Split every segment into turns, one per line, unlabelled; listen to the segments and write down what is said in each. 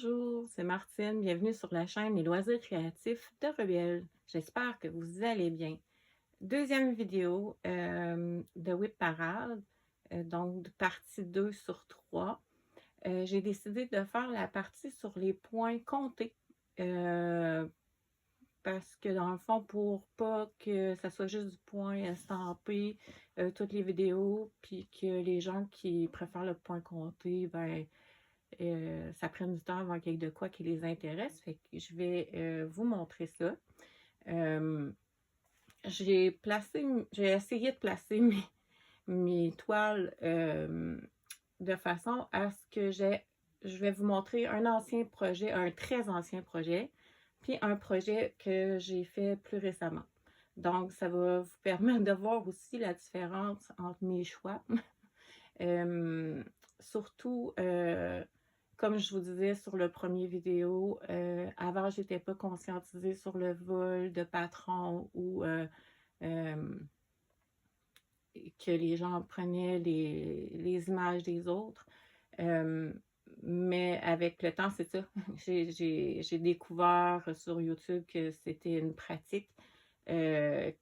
Bonjour, c'est Martine. Bienvenue sur la chaîne Les Loisirs créatifs de Rebelle. J'espère que vous allez bien. Deuxième vidéo de Whip Parade, donc partie 2 sur 3. J'ai décidé de faire la partie sur les points comptés. Parce que dans le fond, pour pas que ça soit juste du point estampé, toutes les vidéos, puis que les gens qui préfèrent le point compté, ben ça prenne du temps avant qu'il y ait de quoi qui les intéresse. Fait que je vais vous montrer ça. J'ai essayé de placer mes toiles de façon à ce que je vais vous montrer un ancien projet, un très ancien projet, puis un projet que j'ai fait plus récemment. Donc, ça va vous permettre de voir aussi la différence entre mes choix. Surtout, comme je vous disais sur le premier vidéo, avant, je n'étais pas conscientisée sur le vol de patron ou que les gens prenaient les images des autres. Mais avec le temps, c'est ça. J'ai découvert sur YouTube que c'était une pratique que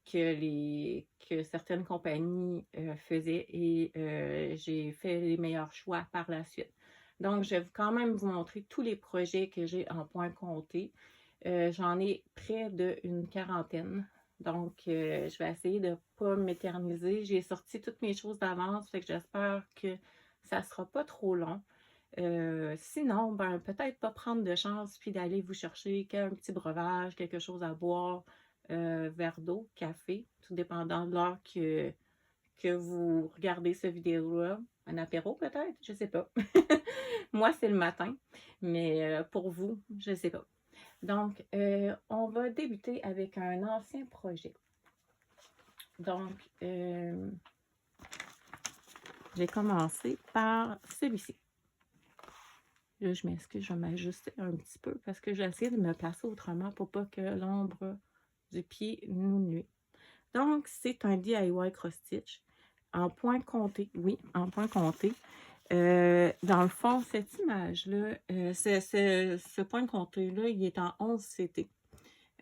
certaines compagnies faisaient et j'ai fait les meilleurs choix par la suite. Donc, je vais quand même vous montrer tous les projets que j'ai en points comptés. J'en ai près d'une quarantaine. Donc, je vais essayer de ne pas m'éterniser. J'ai sorti toutes mes choses d'avance, fait que j'espère que ça ne sera pas trop long. Sinon, ben, peut-être pas prendre de chance puis d'aller vous chercher un petit breuvage, quelque chose à boire, verre d'eau, café, tout dépendant de l'heure que vous regardez cette vidéo-là. Un apéro peut-être, je sais pas. Moi, c'est le matin, mais pour vous, je sais pas. Donc, on va débuter avec un ancien projet. Donc, j'ai commencé par celui-ci. Là, je m'excuse, je vais m'ajuster un petit peu parce que j'essaie de me placer autrement pour pas que l'ombre du pied nous nuit. Donc, c'est un DIY cross-stitch en point compté. Oui, en point compté. Dans le fond, cette image-là, ce point compté-là, il est en 11 CT.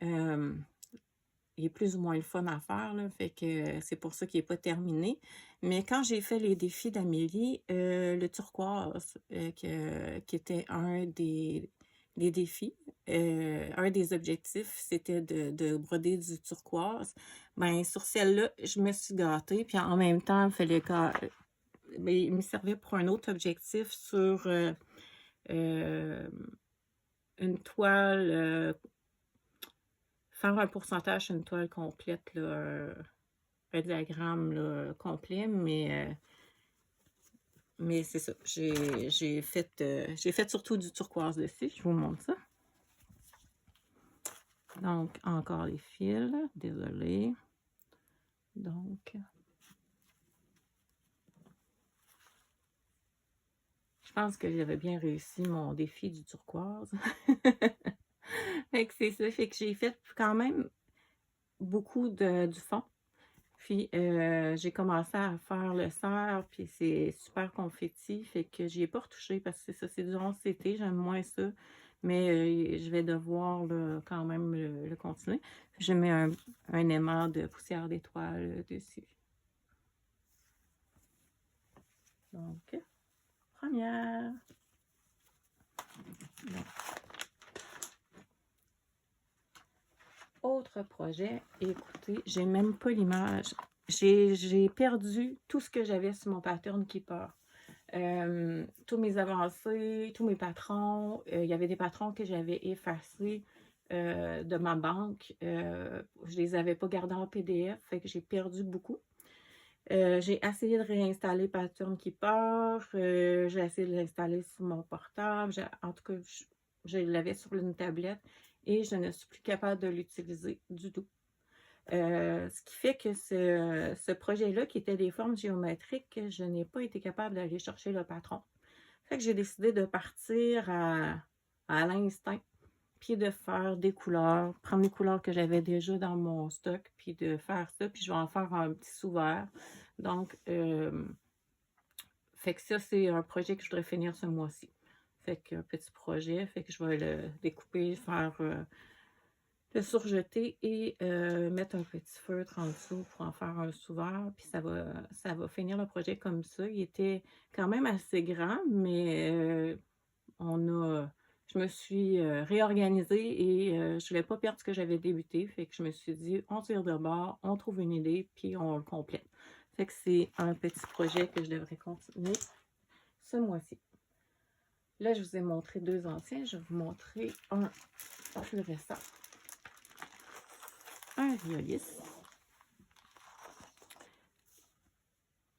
Il est plus ou moins le fun à faire, là, fait que c'est pour ça qu'il n'est pas terminé. Mais quand j'ai fait les défis d'Amélie, le turquoise, qui était un des défis, un des objectifs, c'était de broder du turquoise. Ben, sur celle-là, je me suis gâtée, puis en même temps, il me servait pour un autre objectif sur une toile, faire un pourcentage sur une toile complète, là, un diagramme là, complet, mais c'est ça. J'ai fait surtout du turquoise dessus. Je vous montre ça. Donc, encore les fils. Désolée. Donc, je pense que j'avais bien réussi mon défi du turquoise. Fait que c'est ça. Fait que j'ai fait quand même beaucoup du fond. Puis, j'ai commencé à faire le cerf, puis c'est super confetti, fait que j'y ai pas retouché parce que c'est ça, c'est du 11CT, j'aime moins ça, mais je vais devoir là, quand même le continuer. Je mets un aimant de poussière d'étoile dessus. Donc, première. Bon. Autre projet, écoutez, j'ai même pas l'image. J'ai perdu tout ce que j'avais sur mon pattern Keeper. Tous mes avancées, tous mes patrons, il y avait des patrons que j'avais effacés de ma banque. Je les avais pas gardés en PDF, fait que j'ai perdu beaucoup. J'ai essayé de réinstaller Pattern Keeper, j'ai essayé de l'installer sur mon portable, en tout cas, je l'avais sur une tablette et je ne suis plus capable de l'utiliser du tout. Ce qui fait que ce projet-là, qui était des formes géométriques, je n'ai pas été capable d'aller chercher le patron. Fait que j'ai décidé de partir à l'instinct, puis de faire des couleurs, prendre les couleurs que j'avais déjà dans mon stock, puis de faire ça, puis je vais en faire un petit sous-vert. Donc, fait que ça, c'est un projet que je voudrais finir ce mois-ci. Fait qu'un petit projet, fait que je vais le découper, faire le surjeter et mettre un petit feutre en dessous pour en faire un sous-verre, puis ça va finir le projet comme ça. Il était quand même assez grand, mais on a je me suis, réorganisée et je voulais pas perdre ce que j'avais débuté. Fait que je me suis dit: «On tire de bord, on trouve une idée, puis on le complète». Fait que c'est un petit projet que je devrais continuer ce mois-ci. Là, je vous ai montré 2 anciens, je vais vous montrer un plus récent. Un Riolis.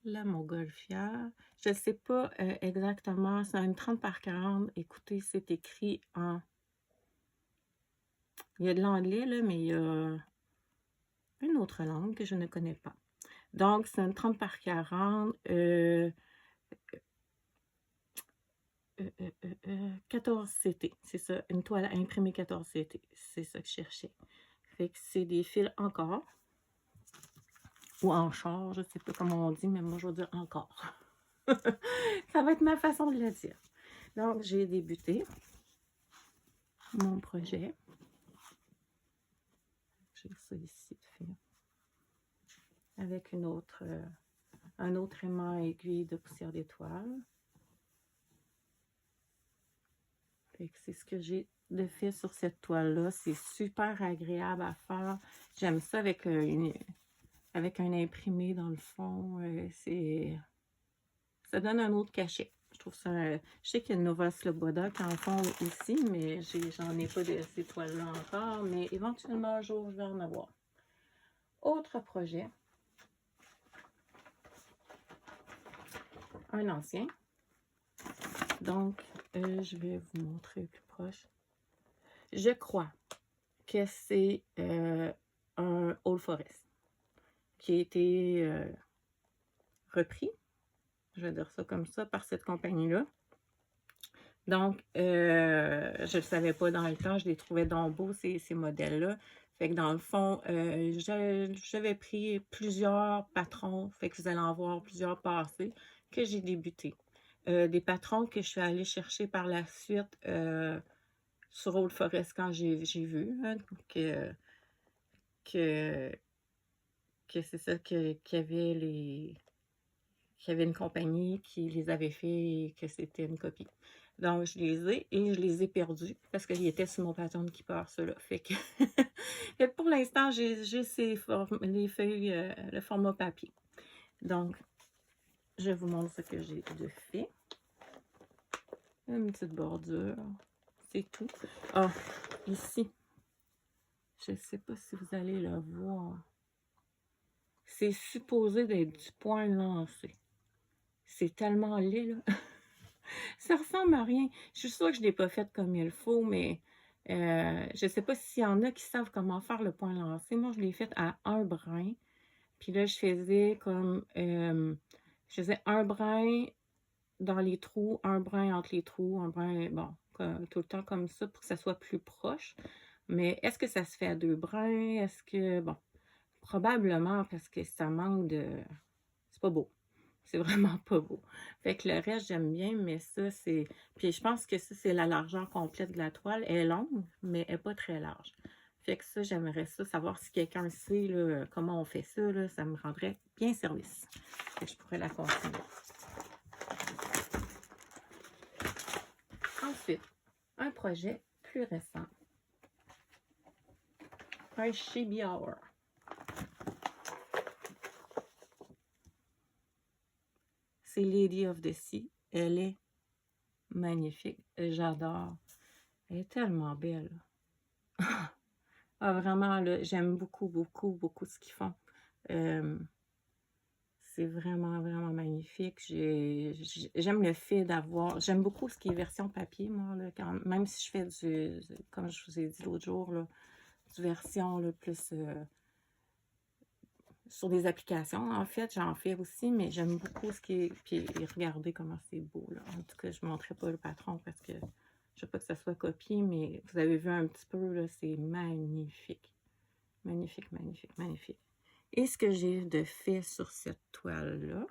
La montgolfière. Je ne sais pas exactement, c'est une 30 par 40. Écoutez, c'est écrit en... Il y a de l'anglais, là, mais il y a une autre langue que je ne connais pas. Donc, c'est une 30 par 40. 14 CT, c'est ça, une toile imprimée 14 CT, c'est ça que je cherchais. Fait que c'est des fils encore, ou en char, je sais pas comment on dit, mais moi je vais dire encore. Ça va être ma façon de le dire. Donc j'ai débuté mon projet. J'ai ça ici de fil. Avec un autre aimant aiguille de poussière d'étoile. C'est ce que j'ai de fait sur cette toile-là. C'est super agréable à faire. J'aime ça avec un imprimé dans le fond. Ça donne un autre cachet. Je trouve ça... je sais qu'il y a Nova Sloboda qui en font aussi, mais j'en ai pas de ces toiles-là encore. Mais éventuellement, un jour, je vais en avoir. Autre projet. Un ancien. Donc, je vais vous montrer plus proche. Je crois que c'est un Old Forest qui a été repris, je vais dire ça comme ça, par cette compagnie-là. Donc, je ne le savais pas dans le temps, je les trouvais donc beaux, ces modèles-là. Fait que dans le fond, j'avais pris plusieurs patrons, fait que vous allez en voir plusieurs passer, que j'ai débuté. Des patrons que je suis allée chercher par la suite sur Old Forest quand j'ai vu hein, que c'est ça, qu'il y avait une compagnie qui les avait fait et que c'était une copie. Donc, je les ai et je les ai perdus parce qu'ils étaient sur mon pattern keeper, ceux-là. Fait que, et pour l'instant, j'ai les feuilles, le format papier. Donc, je vous montre ce que j'ai de fait. Une petite bordure. C'est tout. Ah, ici. Je ne sais pas si vous allez le voir. C'est supposé d'être du point lancé. C'est tellement laid, là. Ça ressemble à rien. Je suis sûre que je ne l'ai pas fait comme il faut, mais je ne sais pas s'il y en a qui savent comment faire le point lancé. Moi, je l'ai fait à un brin. Puis là, je faisais comme... je faisais un brin dans les trous, un brin entre les trous, un brin... Bon, tout le temps comme ça pour que ça soit plus proche. Mais est-ce que ça se fait à 2 brins? Est-ce que... Bon, probablement parce que ça manque de... C'est pas beau. C'est vraiment pas beau. Fait que le reste, j'aime bien, mais ça, c'est... Puis je pense que ça, c'est la largeur complète de la toile. Elle est longue, mais elle n'est pas très large. Fait que ça, j'aimerais ça, savoir si quelqu'un sait là, comment on fait ça, là, ça me rendrait bien service. Fait que je pourrais la continuer. Ensuite, un projet plus récent. Un Chibi Hour. C'est Lady of the Sea. Elle est magnifique. J'adore. Elle est tellement belle. Ah, vraiment, là, j'aime beaucoup, beaucoup, beaucoup ce qu'ils font. C'est vraiment, vraiment magnifique. J'aime le fait d'avoir... J'aime beaucoup ce qui est version papier, moi, là, même si je fais comme je vous ai dit l'autre jour, là, du version là, plus sur des applications, en fait. J'en fais aussi, mais j'aime beaucoup ce qui est... Puis regardez comment c'est beau, là. En tout cas, je ne montrerai pas le patron parce que je ne veux pas que ça soit copié, mais vous avez vu un petit peu, là, c'est magnifique. Magnifique, magnifique, magnifique. Et ce que j'ai de fait sur cette toile-là,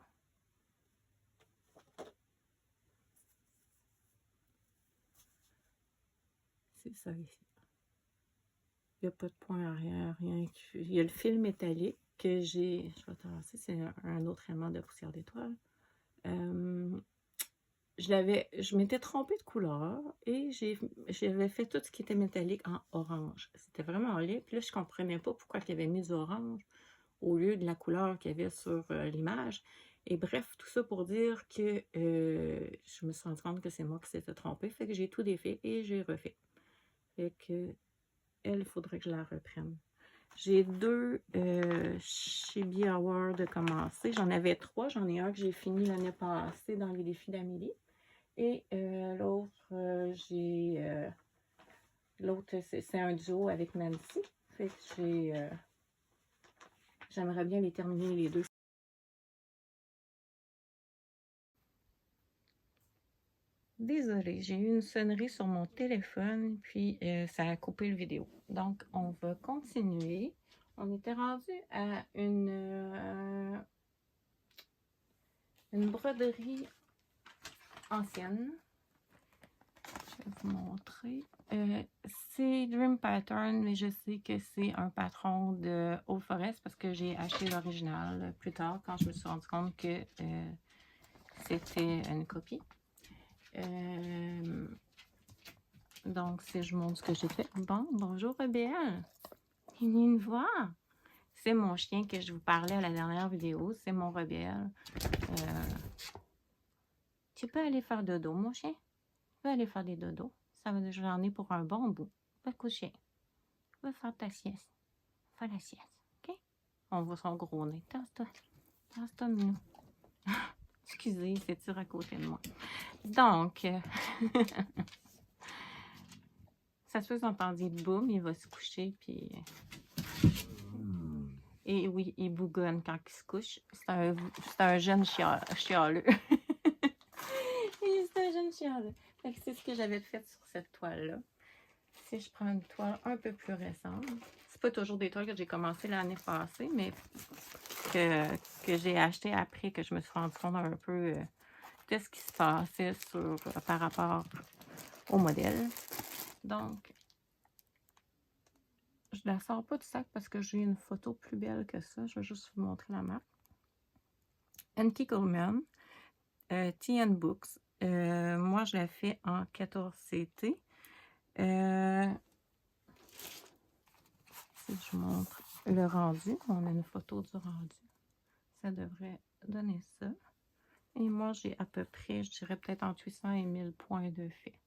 c'est ça ici. Il n'y a pas de point arrière, rien. Il y a le fil métallique que j'ai. Je vais te lancer, c'est un autre aimant de poussière d'étoile. Je m'étais trompée de couleur et j'avais fait tout ce qui était métallique en orange. C'était vraiment laid. Puis là, je ne comprenais pas pourquoi il avait mis du orange au lieu de la couleur qu'il y avait sur l'image. Et bref, tout ça pour dire que je me suis rendu compte que c'est moi qui s'étais trompée. Fait que j'ai tout défait et j'ai refait. Fait que elle, il faudrait que je la reprenne. J'ai deux Chibi Hour de commencer. J'en avais trois. J'en ai un que j'ai fini l'année passée dans les défis d'Amélie. Et l'autre, l'autre, c'est un duo avec Nancy. Fait que j'aimerais bien les terminer les deux. Désolée, j'ai eu une sonnerie sur mon téléphone, puis ça a coupé le vidéo. Donc, on va continuer. On était rendu à une broderie ancienne. Je vais vous montrer. C'est Dream Pattern, mais je sais que c'est un patron de Old Forest parce que j'ai acheté l'original plus tard quand je me suis rendu compte que c'était une copie. Donc, si je montre ce que j'ai fait. Bon, bonjour Rebelle. Il vient me voir. C'est mon chien que je vous parlais à la dernière vidéo. C'est mon Rebelle. Tu peux aller faire dodo, mon chien? Tu peux aller faire des dodos. Ça va déjà en est pour un bon bout. Va te coucher. Va faire ta sieste. Fais la sieste. OK? On voit son gros nez. Tasse-toi. Tasse-toi, minou. Excusez, c'est dur à côté de moi. Donc, ça se fait que vous entendiez boum, il va se coucher, puis... Et oui, il bougonne quand il se couche. C'est un jeune chialeux. C'est un jeune chialeux. C'est ce que j'avais fait sur cette toile-là. Si je prends une toile un peu plus récente, c'est pas toujours des toiles que j'ai commencé l'année passée, mais que j'ai acheté après que je me suis rendu compte un peu de ce qui se passait par rapport au modèle. Donc, je la sors pas du sac parce que j'ai une photo plus belle que ça. Je vais juste vous montrer la marque. Antique Woman, TN Books. Moi, je la fais en 14 CT. Si je montre le rendu, on a une photo du rendu. Ça devrait donner ça. Et moi, j'ai à peu près, je dirais peut-être entre 800 et 1000 points de fait.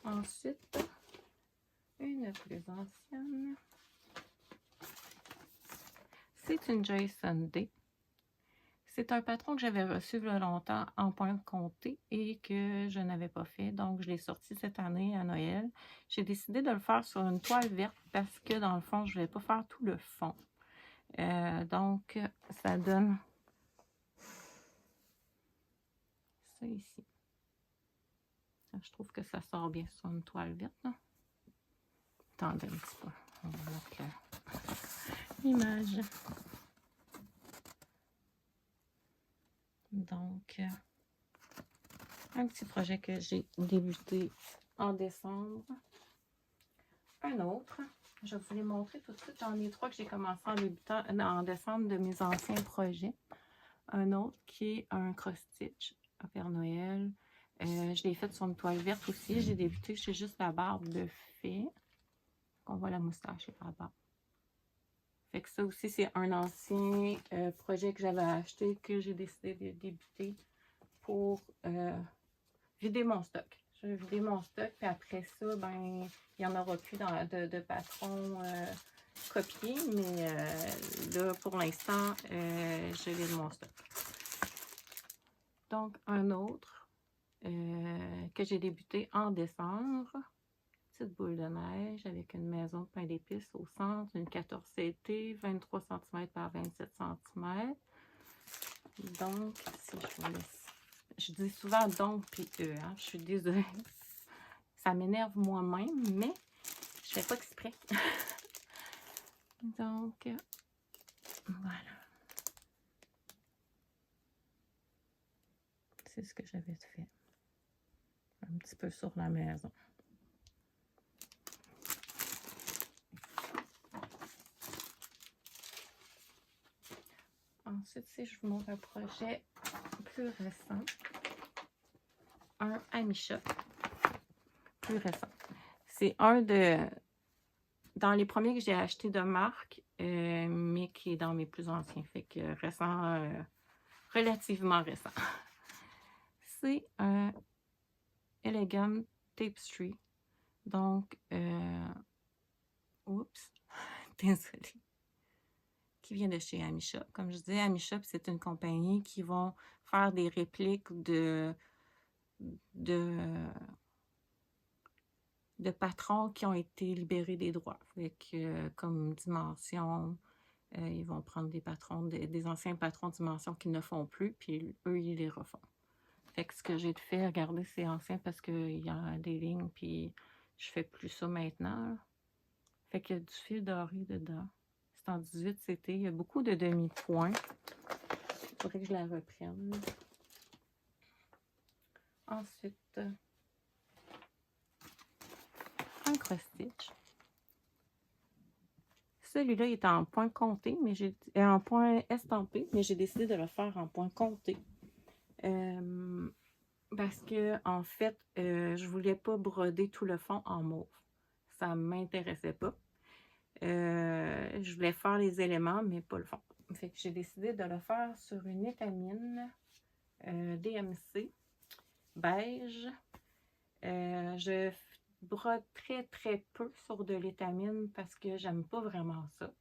Ensuite, une plus ancienne. C'est une Jason Day. C'est un patron que j'avais reçu il y a longtemps en point compté et que je n'avais pas fait. Donc, je l'ai sorti cette année à Noël. J'ai décidé de le faire sur une toile verte parce que, dans le fond, je ne vais pas faire tout le fond. Donc, ça donne ça ici. Je trouve que ça sort bien sur une toile verte. Là. Attendez un petit peu. On va mettre l'image. Donc, un petit projet que j'ai débuté en décembre. Un autre, je vais vous les montrer tout de suite. J'en ai trois que j'ai commencé en décembre de mes anciens projets. Un autre qui est un cross-stitch à Père Noël. Je l'ai fait sur une toile verte aussi. J'ai débuté, j'ai juste la barbe de fée. On voit la moustache et la barbe. Fait que ça aussi, c'est un ancien projet que j'avais acheté que j'ai décidé de débuter pour vider mon stock. Je vais vider mon stock, puis après ça, ben, il n'y en aura plus de patrons copiés, mais là, pour l'instant, je vide mon stock. Donc, un autre que j'ai débuté en décembre. Petite boule de neige avec une maison de pain d'épices au centre, une 14 CT, 23 cm par 27 cm. Donc, si je vous laisse. Je dis souvent donc puis hein, je suis désolée. Ça m'énerve moi-même, mais je fais pas exprès. Donc, voilà. c'est ce que j'avais fait. Un petit peu sur la maison. Ensuite, si je vous montre un projet plus récent, un Amisha, plus récent. C'est un de... Dans les premiers que j'ai acheté de marque, mais qui est dans mes plus anciens. Fait que récent, relativement récent. C'est un Elegant Tapestry. Donc, oups, désolée. Qui vient de chez Amisha. Comme je disais, Amisha, c'est une compagnie qui vont faire des répliques de patrons qui ont été libérés des droits. Fait que, comme Dimension, ils vont prendre des patrons, des anciens patrons de Dimension qui ne font plus, puis eux, ils les refont. Fait que ce que j'ai fait, regardez, c'est ancien parce qu'il y a des lignes, puis je fais plus ça maintenant. Là. Fait qu'il y a du fil doré dedans. C'est en 18 CT. Il y a beaucoup de demi-points. Il faudrait que je la reprenne. Ensuite, un cross-stitch. Celui-là, il est en point compté, mais en point estampé, mais j'ai décidé de le faire en point compté. Parce que, en fait, je voulais pas broder tout le fond en mauve. Ça m'intéressait pas. Je voulais faire les éléments, mais pas le fond. Fait que j'ai décidé de le faire sur une étamine DMC beige. Je brode très très peu sur de l'étamine parce que j'aime pas vraiment ça.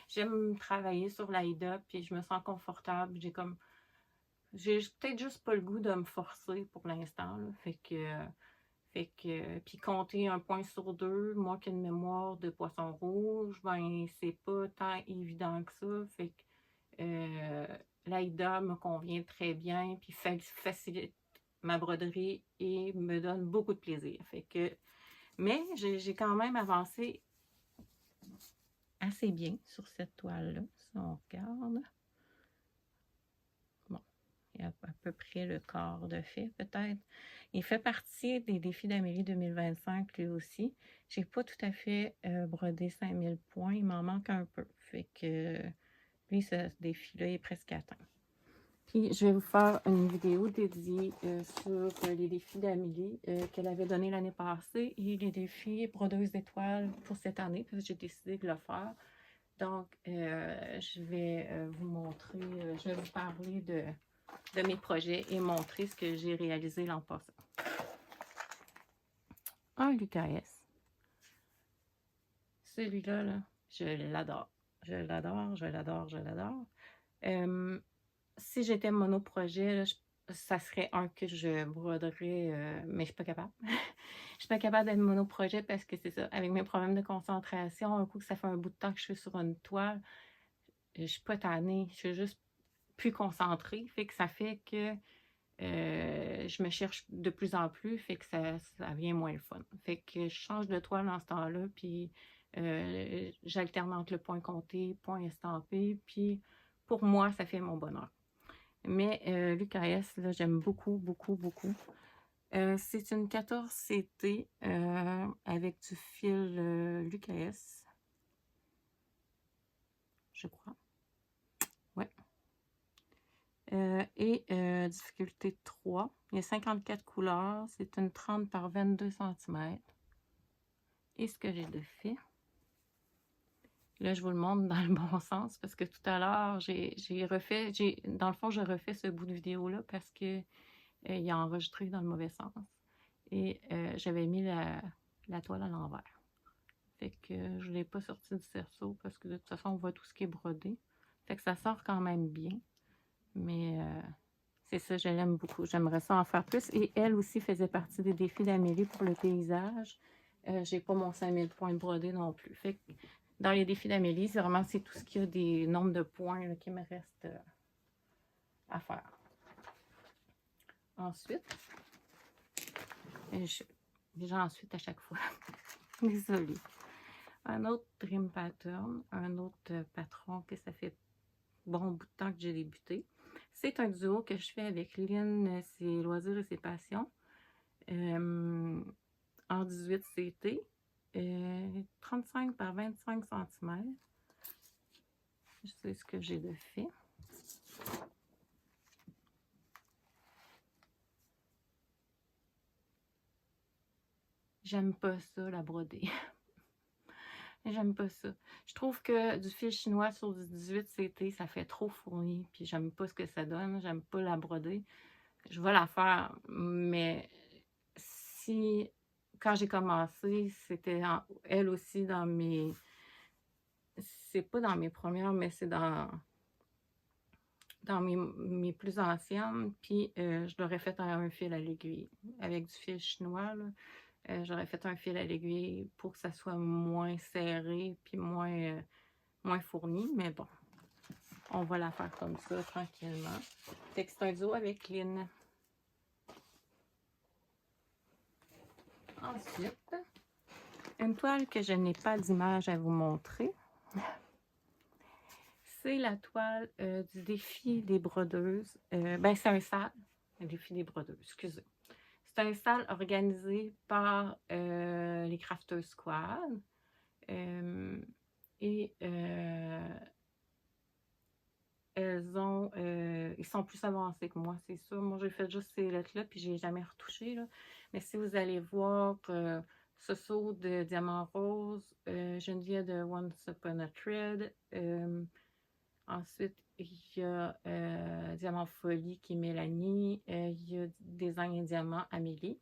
J'aime travailler sur l'Aïda, puis je me sens confortable. J'ai peut-être juste pas le goût de me forcer pour l'instant. Fait que, puis compter un point sur deux, moi qui ai une mémoire de poisson rouge, ben c'est pas tant évident que ça. Fait que l'Aïda me convient très bien, puis facilite ma broderie et me donne beaucoup de plaisir. Fait que, mais j'ai quand même avancé assez bien sur cette toile-là, si on regarde. Bon, il y a à peu près le quart de fait, peut-être. Il fait partie des défis d'Amélie 2025, lui aussi. J'ai pas tout à fait brodé 5000 points. Il m'en manque un peu. Fait que lui, ce défi-là est presque atteint. Puis, je vais vous faire une vidéo dédiée sur les défis d'Amélie qu'elle avait donné l'année passée et les défis brodeuse d'étoiles pour cette année, parce que j'ai décidé de le faire. Donc, je vais vous montrer, je vais vous parler de mes projets et montrer ce que j'ai réalisé l'an passé. Un Lucas. Celui-là, là, je l'adore. Je l'adore, je l'adore, je l'adore. Si j'étais monoprojet, là, ça serait un que je broderais, mais je suis pas capable. Je suis pas capable d'être monoprojet parce que c'est ça, avec mes problèmes de concentration, un coup que ça fait un bout de temps que je suis sur une toile, je suis pas tannée, je suis juste plus concentrée, fait que ça fait que je me cherche de plus en plus, fait que ça devient moins le fun. Fait que je change de toile dans ce temps-là, puis j'alterne entre le point compté, point estampé, puis pour moi, ça fait mon bonheur. Mais Lucas, là, j'aime beaucoup, beaucoup, beaucoup. C'est une 14 CT avec du fil Lucas, je crois. Ouais. Et difficulté 3. Il y a 54 couleurs. C'est une 30 par 22 cm. Et ce que j'ai de fait, là, je vous le montre dans le bon sens parce que tout à l'heure, dans le fond, je refais ce bout de vidéo-là parce que il a enregistré dans le mauvais sens. Et j'avais mis la toile à l'envers. Fait que je ne l'ai pas sorti du cerceau parce que de toute façon, on voit tout ce qui est brodé. Fait que ça sort quand même bien. Mais c'est ça, je l'aime beaucoup. J'aimerais ça en faire plus. Et elle aussi faisait partie des défis d'Amélie pour le paysage. J'ai pas mon 5000 points de brodé non plus. Fait que dans les défis d'Amélie, c'est vraiment tout ce qui a des nombres de points là, qui me reste à faire. Ensuite, déjà ensuite à chaque fois. Désolée. Un autre Dream Pattern, un autre patron que ça fait bon bout de temps que j'ai débuté. C'est un duo que je fais avec Lynn, ses loisirs et ses passions, en 18 CT, 35 par 25 cm. C'est ce que j'ai de fait. J'aime pas ça, la brodée. J'aime pas ça. Je trouve que du fil chinois sur du 18 CT, ça fait trop fourni. Puis j'aime pas ce que ça donne. J'aime pas la brodée. Je vais la faire, mais si quand j'ai commencé, c'était elle aussi dans mes... C'est pas dans mes premières, mais c'est dans mes plus anciennes. Puis je l'aurais fait un fil à l'aiguille avec du fil chinois, là. J'aurais fait un fil à l'aiguille pour que ça soit moins serré puis moins fourni, mais bon, on va la faire comme ça tranquillement. Fait que c'est un duo avec Lynn. Ensuite, une toile que je n'ai pas d'image à vous montrer. C'est la toile du défi des brodeuses. Ben, c'est un sale. Le défi des brodeuses, excusez. C'est un sale organisé par les Crafters Squad. Et ils sont plus avancés que moi, c'est sûr. Moi, j'ai fait juste ces lettres-là, puis j'ai jamais retouché, là. Mais si vous allez voir ce saut de Diamant Rose, Geneviève de Once Upon a Thread, ensuite, il y a Diamant Folie qui est Mélanie, il y a Design et Diamant Amélie,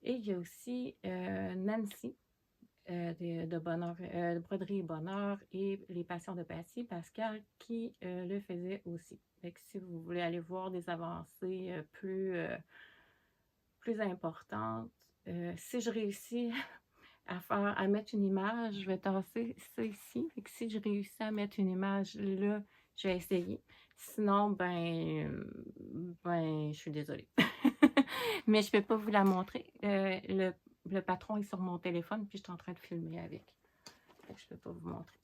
et il y a aussi Nancy, de bonheur, de broderie et bonheur et les passions de Patty, Pascal, qui le faisait aussi. Fait que si vous voulez aller voir des avancées plus importantes, si je réussis à mettre une image, je vais tasser ça ici. Fait que si je réussis à mettre une image là, je vais essayer. Sinon, ben je suis désolée. Mais je ne peux pas vous la montrer. Le patron est sur mon téléphone, puis je suis en train de filmer avec. Fait que je ne peux pas vous montrer.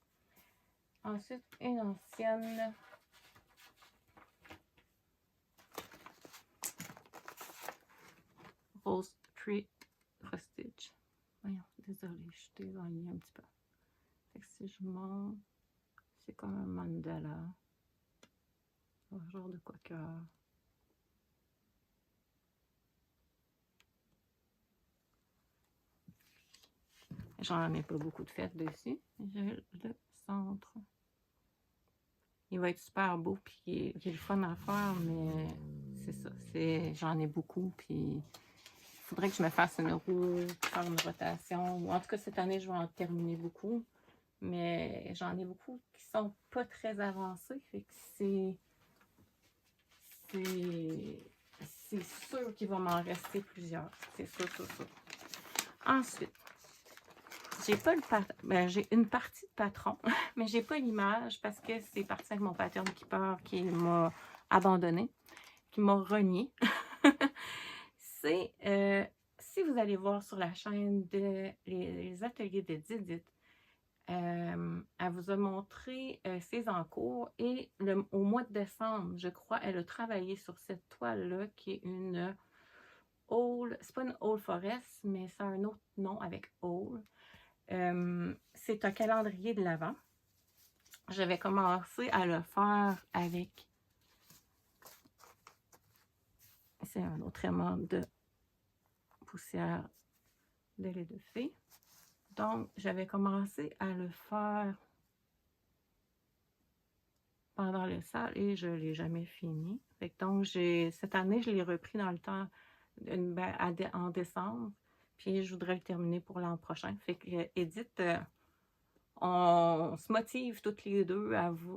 Ensuite, une ancienne. Rose Tree Hostage. Voyons, désolée, je suis éloignée un petit peu. Fait que si je monte, c'est comme un mandala. Un genre de coqueur. J'en ai pas beaucoup de fêtes dessus. J'ai le centre. Il va être super beau, puis il est le fun à faire, mais c'est ça. J'en ai beaucoup, puis il faudrait que je me fasse une roue, faire une rotation. Ou en tout cas, cette année, je vais en terminer beaucoup. Mais j'en ai beaucoup qui sont pas très avancés. Fait que c'est sûr qu'il va m'en rester plusieurs. C'est sûr. Ensuite, j'ai pas j'ai une partie de patron, mais j'ai pas l'image parce que c'est parti avec mon pattern keeper qui m'a abandonné, qui m'a renié. C'est, si vous allez voir sur la chaîne les ateliers de Didit, elle vous a montré ses encours et au mois de décembre, je crois, elle a travaillé sur cette toile-là qui est une Old, c'est pas une Old Forest, mais c'est un autre nom avec Old. C'est un calendrier de l'Avent. J'avais commencé à le faire avec... C'est un autre aimant de poussière de lait de fée. Donc, j'avais commencé à le faire pendant le sale et je ne l'ai jamais fini. Fait que donc, cette année, je l'ai repris dans le temps en décembre. Puis, je voudrais le terminer pour l'an prochain. Fait que, Edith... on se motive toutes les deux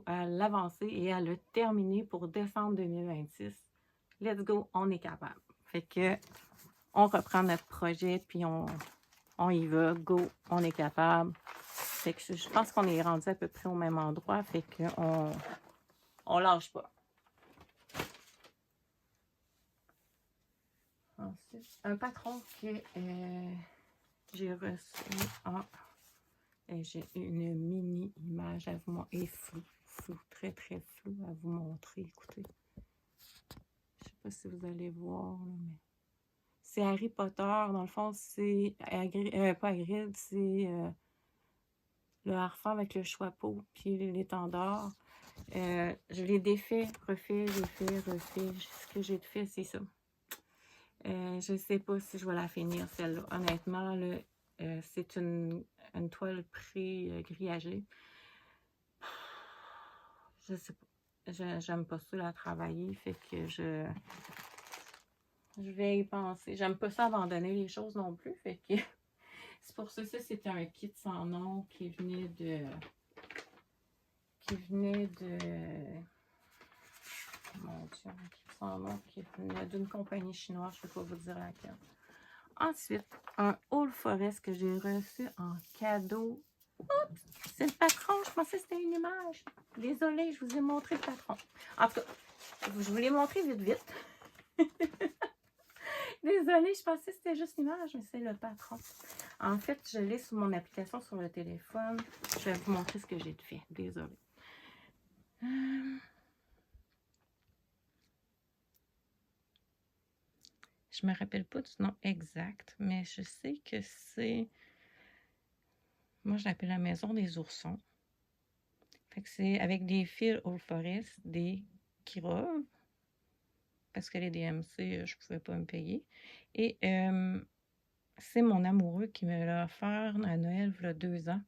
à l'avancer et à le terminer pour décembre 2026. Let's go, on est capable. Fait que on reprend notre projet, puis on y va, go, on est capable. Fait que je pense qu'on est rendu à peu près au même endroit, fait qu'on lâche pas. Ensuite, un patron que j'ai reçu en... J'ai une mini image à vous montrer, flou, très très flou à vous montrer. Écoutez, pas si vous allez voir, là, mais c'est Harry Potter. Dans le fond, c'est pas Hagrid, c'est le harfang avec le chapeau puis l'étendard. Je l'ai défait, refait, refait. Ce que j'ai fait, c'est ça. Je sais pas si je vais la finir, celle-là. Honnêtement, là, c'est une toile pré-grillagée. Je sais pas. J'aime pas ça la travailler, fait que je vais y penser. J'aime pas ça abandonner les choses non plus, fait que c'est pour ça c'était un kit sans nom qui venait de mon Dieu, un kit sans nom qui venait d'une compagnie chinoise, je peux pas vous dire laquelle. Ensuite, un All Forest que j'ai reçu en cadeau. Oups! C'est le patron, je pensais que c'était une image. Désolée, je vous ai montré le patron. En tout cas, je vous l'ai montré vite, vite. Désolée, je pensais que c'était juste l'image, mais c'est le patron. En fait, je l'ai sur mon application sur le téléphone. Je vais vous montrer ce que j'ai fait. Désolée. Je me rappelle pas du nom exact, mais je sais que c'est... Moi, je l'appelle la maison des oursons. Fait que c'est avec des fils All Forest, des Kirov, parce que les DMC, je pouvais pas me payer. Et c'est mon amoureux qui me l'a offert à Noël, il y a 2 ans.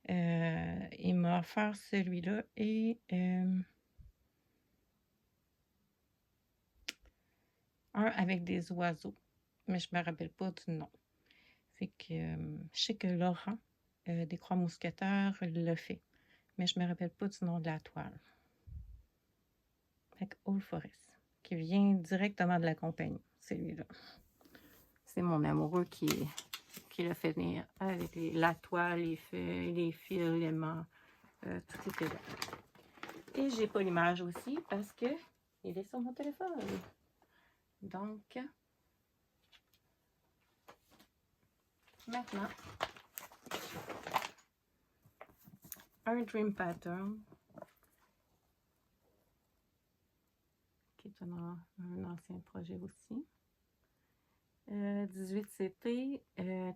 Il m'a offert celui-là et un avec des oiseaux, mais je me rappelle pas du nom. Fait que je sais que Laurent des Croix Mousquetaires l'a fait, mais je me rappelle pas du nom de la toile. Fait que All Forest, qui vient directement de la compagnie, celui-là. C'est mon amoureux qui l'a fait venir avec la toile, les feuilles, les fils, l'élément, tout était là. Et j'ai pas l'image aussi parce que il est sur mon téléphone. Donc, maintenant, un Dream Pattern, qui est un ancien projet aussi. 18 CT,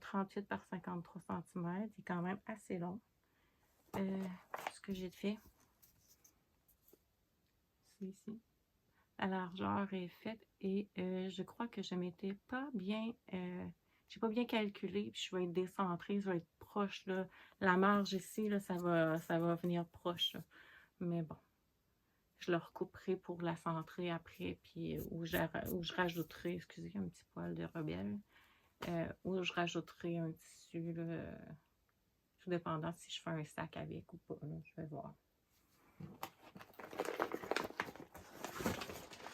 38 par 53 cm, c'est quand même assez long. Ce que j'ai fait, c'est ici. La largeur est faite et je crois que je m'étais pas bien... j'ai pas bien calculé, puis je vais être décentrée, je vais être proche, là. La marge ici, là, ça va venir proche, là. Mais bon, je le recouperai pour la centrer après, puis où je rajouterai, excusez, un petit poil de rebelle, où je rajouterai un tissu, là, tout dépendant si je fais un sac avec ou pas, là, je vais voir.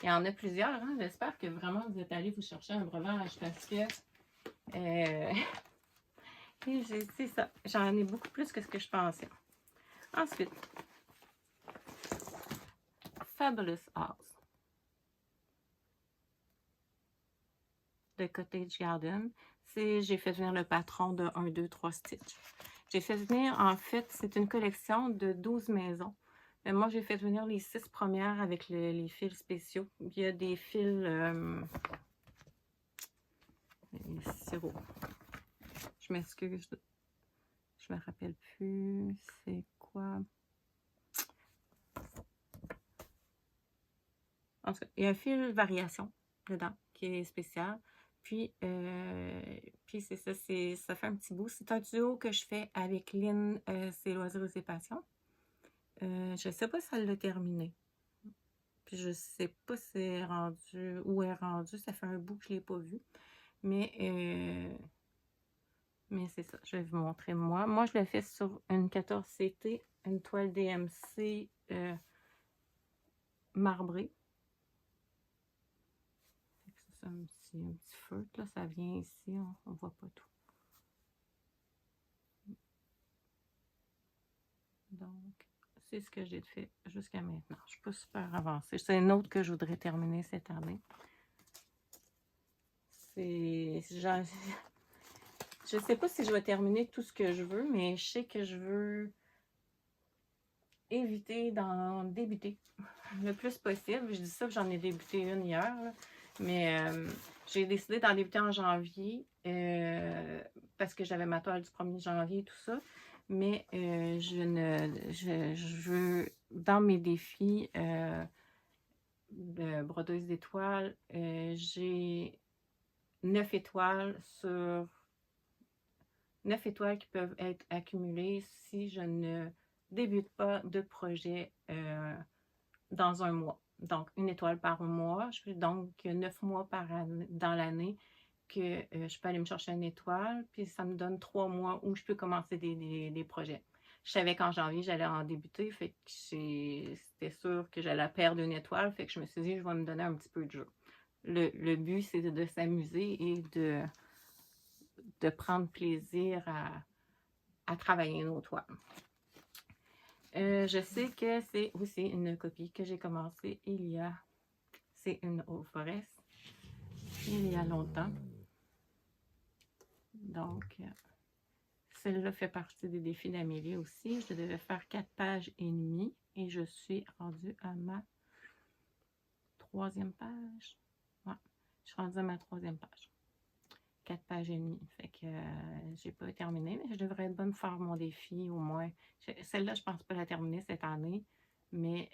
Il y en a plusieurs, hein? J'espère que vraiment vous êtes allés vous chercher un breuvage parce que c'est ça. J'en ai beaucoup plus que ce que je pensais. Ensuite, Fabulous House de Cottage Garden. J'ai fait venir le patron de 1, 2, 3 Stitch. J'ai fait venir, en fait, c'est une collection de 12 maisons. Mais moi, j'ai fait venir les 6 premières avec les fils spéciaux. Il y a des fils sirop. Je m'excuse. Je me rappelle plus. C'est quoi? En tout cas, il y a un fil variation dedans qui est spécial. Puis c'est ça, ça fait un petit bout. C'est un duo que je fais avec Lynn, c'est Loisirs et Passions. Je ne sais pas si elle l'a terminé. Puis je ne sais pas si elle est rendue, où elle est rendue. Ça fait un bout que je ne l'ai pas vu. Mais c'est ça, je vais vous montrer moi. Moi, je l'ai fait sur une 14 CT, une toile DMC marbrée. C'est un petit feutre, là, ça vient ici, on ne voit pas tout. Donc, c'est ce que j'ai fait jusqu'à maintenant. Je ne suis pas super avancée. C'est une autre que je voudrais terminer cette année. Je ne sais pas si je vais terminer tout ce que je veux, mais je sais que je veux éviter d'en débuter le plus possible. Je dis ça, j'en ai débuté une hier, là. Mais j'ai décidé d'en débuter en janvier parce que j'avais ma toile du 1er janvier et tout ça. Mais je veux, dans mes défis de brodeuse d'étoiles, j'ai 9 étoiles sur 9 étoiles qui peuvent être accumulées si je ne débute pas de projet dans un mois. Donc, une étoile par mois. Donc, 9 mois dans l'année que je peux aller me chercher une étoile. Puis, ça me donne 3 mois où je peux commencer des projets. Je savais qu'en janvier, j'allais en débuter. Fait que c'était sûr que j'allais perdre une étoile. Fait que je me suis dit, je vais me donner un petit peu de jeu. Le but, c'est de s'amuser et de prendre plaisir à travailler nos toiles. Je sais que c'est aussi une copie que j'ai commencée c'est une Old Forest, il y a longtemps. Donc, celle-là fait partie des défis d'Amélie aussi. Je devais faire 4 pages et demie et je suis rendue à ma 3e page. Ouais, je suis rendue à ma 3e page. 4 pages et demie. Fait que j'ai pas terminé, mais je devrais être bonne pour faire mon défi au moins. Celle-là, je pense pas la terminer cette année, mais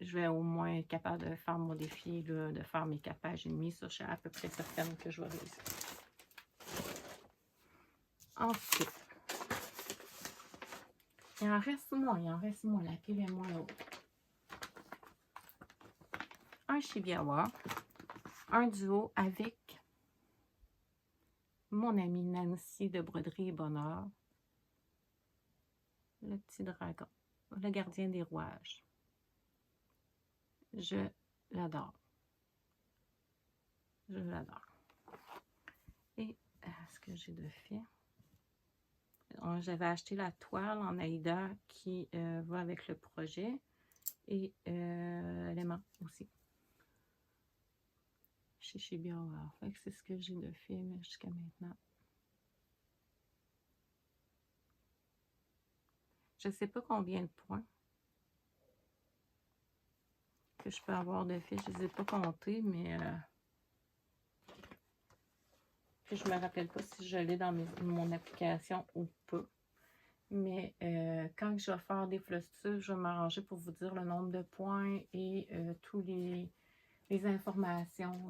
je vais au moins être capable de faire mon défi, là, de faire mes 4 pages et demie. Ça, je suis à peu près certaine que je vais réussir. Ensuite, il en reste moins. La pile est moins haute. Un Shibiawa, un duo avec mon amie Nancy de Broderie et Bonheur, le petit dragon, le gardien des rouages. Je l'adore. Je l'adore. Et ce que j'ai de fait, j'avais acheté la toile en Aïda qui va avec le projet et l'aimant aussi. Chez Shibiawa. Fait que c'est ce que j'ai de fait jusqu'à maintenant. Je ne sais pas combien de points que je peux avoir de fait. Je ne les ai pas comptés, mais je ne me rappelle pas si je l'ai dans mon application ou pas. Mais quand je vais faire des flostures, je vais m'arranger pour vous dire le nombre de points et tous les informations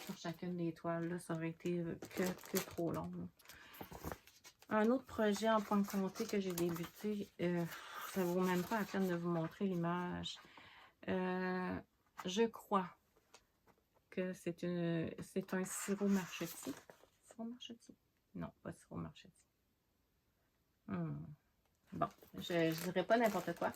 sur chacune des toiles. Là, ça aurait été que trop long. Là. Un autre projet en point compté que j'ai débuté, ça ne vaut même pas la peine de vous montrer l'image. Je crois que c'est un sirop marchetti. Sirop marchetti? Non, pas sirop marchetti. Bon, je ne dirais pas n'importe quoi.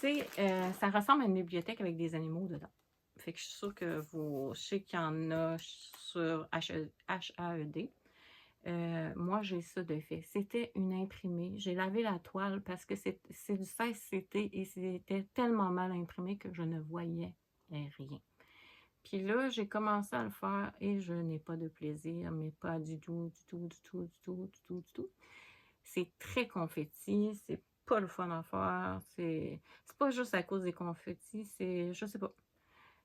Ça ressemble à une bibliothèque avec des animaux dedans. Fait que je suis sûre que je sais qu'il y en a sur HAED. Moi, j'ai ça de fait. C'était une imprimée. J'ai lavé la toile parce que c'est du 16CT et c'était tellement mal imprimé que je ne voyais rien. Puis là, j'ai commencé à le faire et je n'ai pas de plaisir, mais pas du tout. C'est très confetti, c'est pas le fun à faire. C'est pas juste à cause des confettis, je sais pas.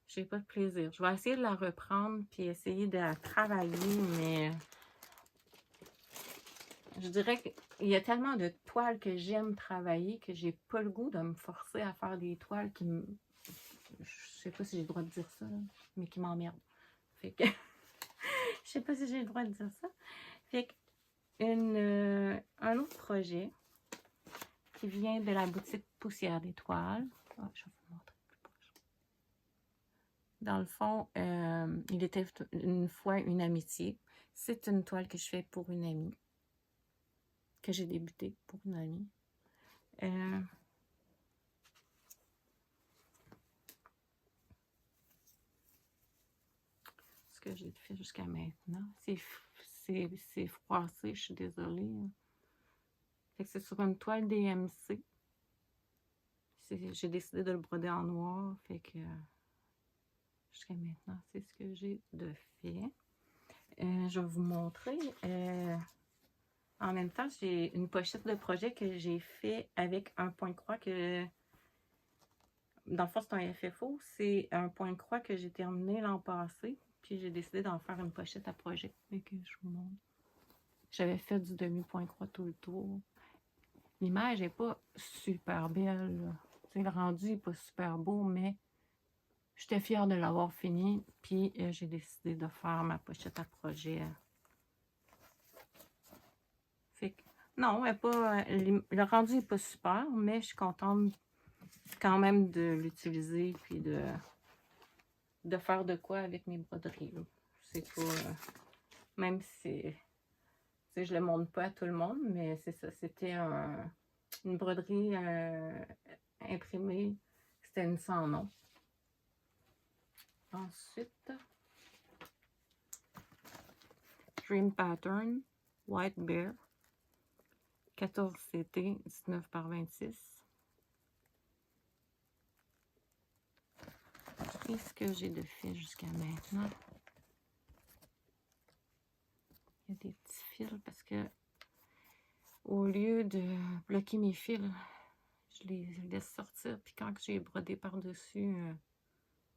J'ai pas de plaisir. Je vais essayer de la reprendre puis essayer de la travailler, mais je dirais qu'il y a tellement de toiles que j'aime travailler que j'ai pas le goût de me forcer à faire des toiles qui me... Je sais pas si j'ai le droit de dire ça, là, mais qui m'emmerdent. Fait que... je sais pas si j'ai le droit de dire ça. Fait que un autre projet qui vient de la boutique Poussière d'étoiles. Oh, je vais vous montrer plus proche. Dans le fond, il était une fois une amitié. C'est une toile que je fais pour une amie. Que j'ai débuté pour une amie. Ce que j'ai fait jusqu'à maintenant. C'est froissé, je suis désolée. Fait que c'est sur une toile DMC. J'ai décidé de le broder en noir. Fait que jusqu'à maintenant, c'est ce que j'ai de fait. Je vais vous montrer. En même temps, j'ai une pochette de projet que j'ai fait avec un point de croix que, dans le fond, c'est un FFO. C'est un point de croix que j'ai terminé l'an passé. Puis j'ai décidé d'en faire une pochette à projet. Et que je vous montre. J'avais fait du demi-point de croix tout le tour. L'image n'est pas super belle. Le rendu n'est pas super beau, mais j'étais fière de l'avoir fini. Puis j'ai décidé de faire ma pochette à projet. Fait que, non, pas, le rendu n'est pas super, mais je suis contente quand même de l'utiliser puis de faire de quoi avec mes broderies. C'est pas. Même si je le montre pas à tout le monde, mais c'est ça. C'était une broderie imprimée. C'était une sans nom. Ensuite, Dream Pattern, White Bear, 14 CT, 19 par 26. Et ce que j'ai de fait jusqu'à maintenant. Il y a des petits fils parce que au lieu de bloquer mes fils, je les laisse sortir. Puis quand j'ai brodé par-dessus,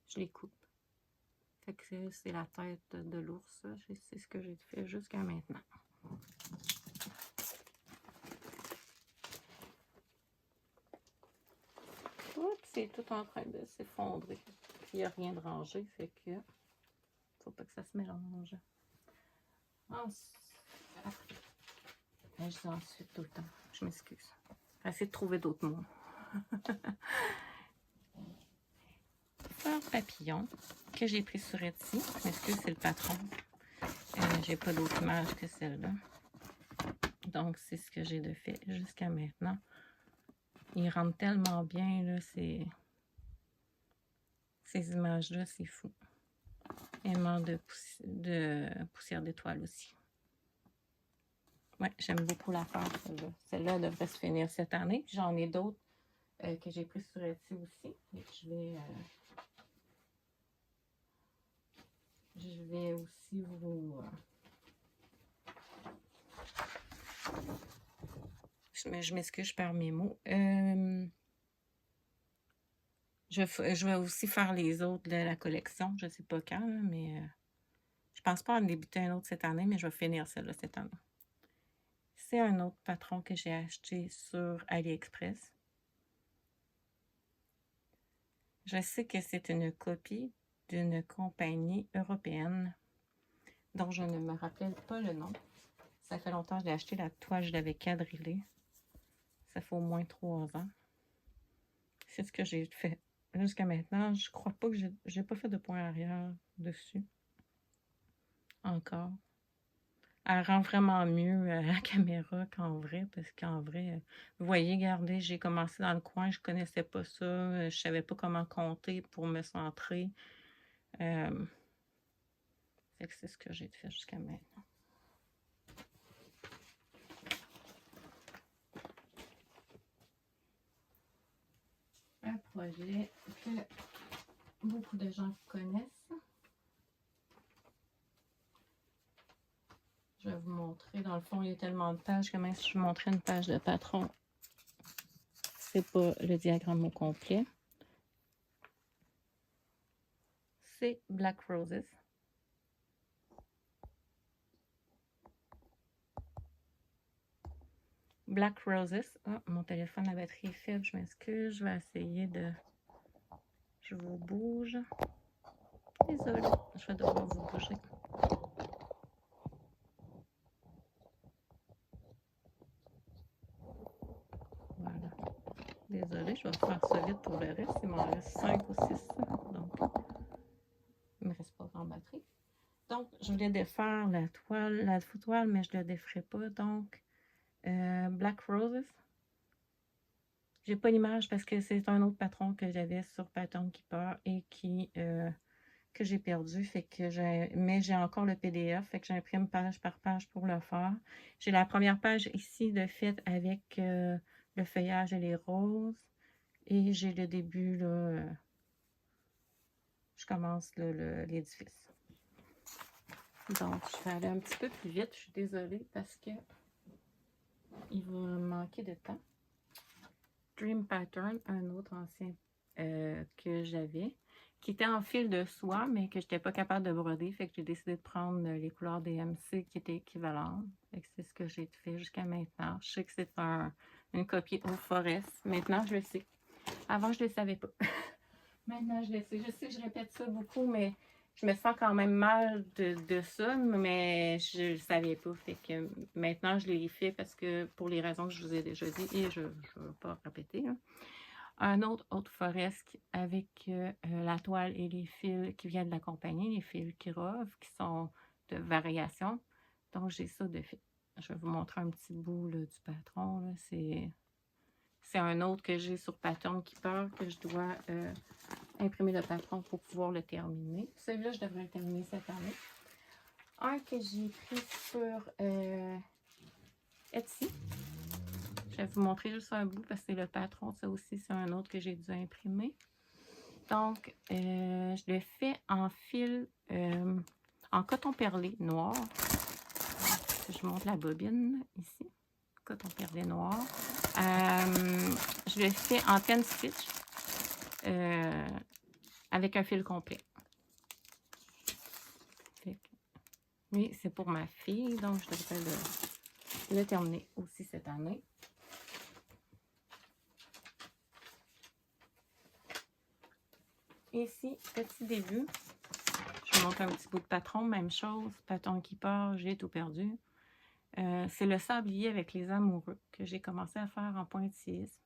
je les coupe. Fait que c'est la tête de l'ours. C'est ce que j'ai fait jusqu'à maintenant. Oups, c'est tout en train de s'effondrer. Puis il n'y a rien de rangé, fait que faut pas que ça se mélange. Ensuite, je dis ensuite tout le temps. Je m'excuse. Je vais essayer de trouver d'autres mots. Fleur papillon que j'ai pris sur Etsy. Je m'excuse, c'est le patron. J'ai pas d'autre image que celle-là. Donc, c'est ce que j'ai de fait jusqu'à maintenant. Il rentre tellement bien, là, ces images-là, c'est fou. Aimant de poussière d'étoiles aussi. Ouais, j'aime beaucoup la faire, celle-là. Celle-là devrait se finir cette année. J'en ai d'autres que j'ai pris sur Etsy aussi. Et je vais aussi vous... je m'excuse, je perds mes mots. Je vais aussi faire les autres de la collection. Je ne sais pas quand, là, mais je pense pas en débuter un autre cette année, mais je vais finir celle-là cette année. C'est un autre patron que j'ai acheté sur AliExpress. Je sais que c'est une copie d'une compagnie européenne dont je ne me rappelle pas le nom. Ça fait longtemps que je l'ai acheté, la toile, je l'avais quadrillée. Ça fait au moins 3 ans. C'est ce que j'ai fait jusqu'à maintenant. Je crois pas que j'ai pas fait de point arrière dessus. Encore. Elle rend vraiment mieux à la caméra qu'en vrai, parce qu'en vrai, vous voyez, regardez, j'ai commencé dans le coin, je connaissais pas ça, je savais pas comment compter pour me centrer. Fait que c'est ce que j'ai fait jusqu'à maintenant. Un projet que beaucoup de gens connaissent. Je vais vous montrer. Dans le fond, il y a tellement de pages que même si je vous montrais une page de patron, c'est pas le diagramme au complet. C'est Black Roses. Black Roses. Ah, mon téléphone, la batterie est faible, je m'excuse. Je vais essayer de... Je vous bouge. Désolée, je vais devoir vous bouger. Voilà. Désolée, je vais faire ça vite pour le reste. Il m'en reste 5 ou 6. Donc, il ne me reste pas grand batterie. Donc, je voulais défaire la toile, mais je ne la déferai pas. Donc, Black Roses. J'ai pas l'image parce que c'est un autre patron que j'avais sur Pattern Keeper et que j'ai perdu. Fait que mais j'ai encore le PDF. Fait que j'imprime page par page pour le faire. J'ai la première page ici de fait avec le feuillage et les roses. Et j'ai le début, là. Je commence l'édifice. Donc, je vais aller un petit peu plus vite. Je suis désolée parce que il va manquer de temps. Dream Pattern, un autre ancien que j'avais, qui était en fil de soie, mais que je n'étais pas capable de broder. Fait que j'ai décidé de prendre les couleurs DMC qui étaient équivalentes. Fait que c'est ce que j'ai fait jusqu'à maintenant. Je sais que c'est une copie Old Forest. Maintenant, je le sais. Avant, je ne le savais pas. Maintenant, je le sais. Je sais que je répète ça beaucoup, mais je me sens quand même mal de ça, mais je ne le savais pas. Fait que maintenant, je l'ai fait parce que pour les raisons que je vous ai déjà dit, et je ne vais pas répéter. Hein. Un autre Haute Forest avec la toile et les fils qui viennent de la compagnie, les fils Kirov, qui sont de variation. Donc, j'ai ça de fait. Je vais vous montrer un petit bout là, du patron. C'est un autre que j'ai sur Pattern Keeper que je dois imprimer le patron pour pouvoir le terminer. Celui-là, je devrais le terminer cette année. Un que j'ai pris sur Etsy. Je vais vous montrer juste un bout parce que c'est le patron. Ça aussi, c'est un autre que j'ai dû imprimer. Donc, je le fais en fil, en coton perlé noir. Je montre la bobine ici. Coton perlé noir. Je le fais en 10 stitch avec un fil complet. Lui, c'est pour ma fille, donc je devrais le terminer aussi cette année. Ici, petit début. Je vous montre un petit bout de patron, même chose. Patron qui part, j'ai tout perdu. C'est le sablier avec les amoureux que j'ai commencé à faire en pointillise.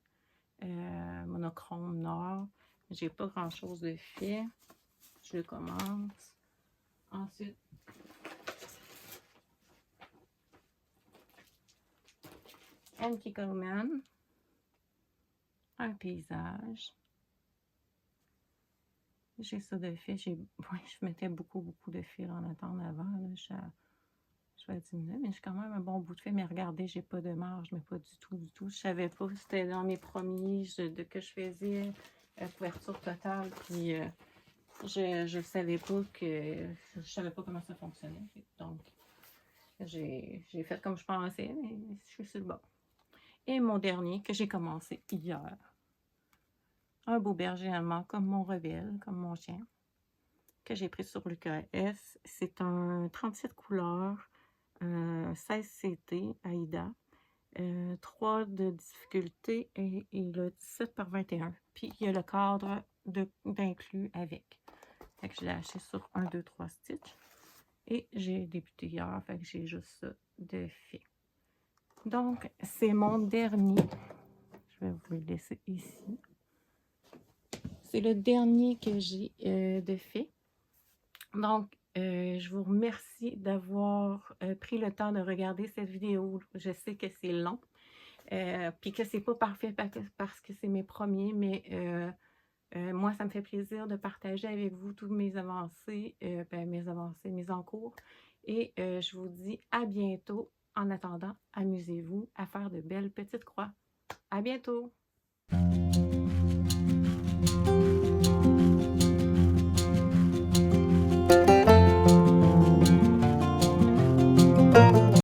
Monochrome noir. J'ai pas grand chose de fait. Je le commence. Ensuite, Anne Kickelman. Un paysage. J'ai ça de fait. Je mettais beaucoup de fil en attente avant. Là. Je vais diminuer, mais j'ai quand même un bon bout de fil. Mais regardez, j'ai pas de marge, mais pas du tout. Je savais pas. C'était dans mes premiers que je faisais couverture totale. Puis je savais pas que. Je savais pas comment ça fonctionnait. Donc, j'ai fait comme je pensais, mais je suis sur le bord. Et mon dernier que j'ai commencé hier. Un beau berger allemand comme mon rebelle, comme mon chien, que j'ai pris sur l'UKS. C'est un 37 couleurs, 16 CT, Aïda, 3 de difficulté et le 17 par 21. Puis il y a le cadre d'inclus avec. Fait que je l'ai acheté sur 1, 2, 3 stitches. Et j'ai débuté hier, fait que j'ai juste ça de fait. Donc, c'est mon dernier. Je vais vous le laisser ici. C'est le dernier que j'ai de fait. Donc, je vous remercie d'avoir pris le temps de regarder cette vidéo. Je sais que c'est long, puis que c'est pas parfait parce que c'est mes premiers, mais moi, ça me fait plaisir de partager avec vous toutes mes avancées, mes encours. Et je vous dis à bientôt. En attendant, amusez-vous à faire de belles petites croix. À bientôt!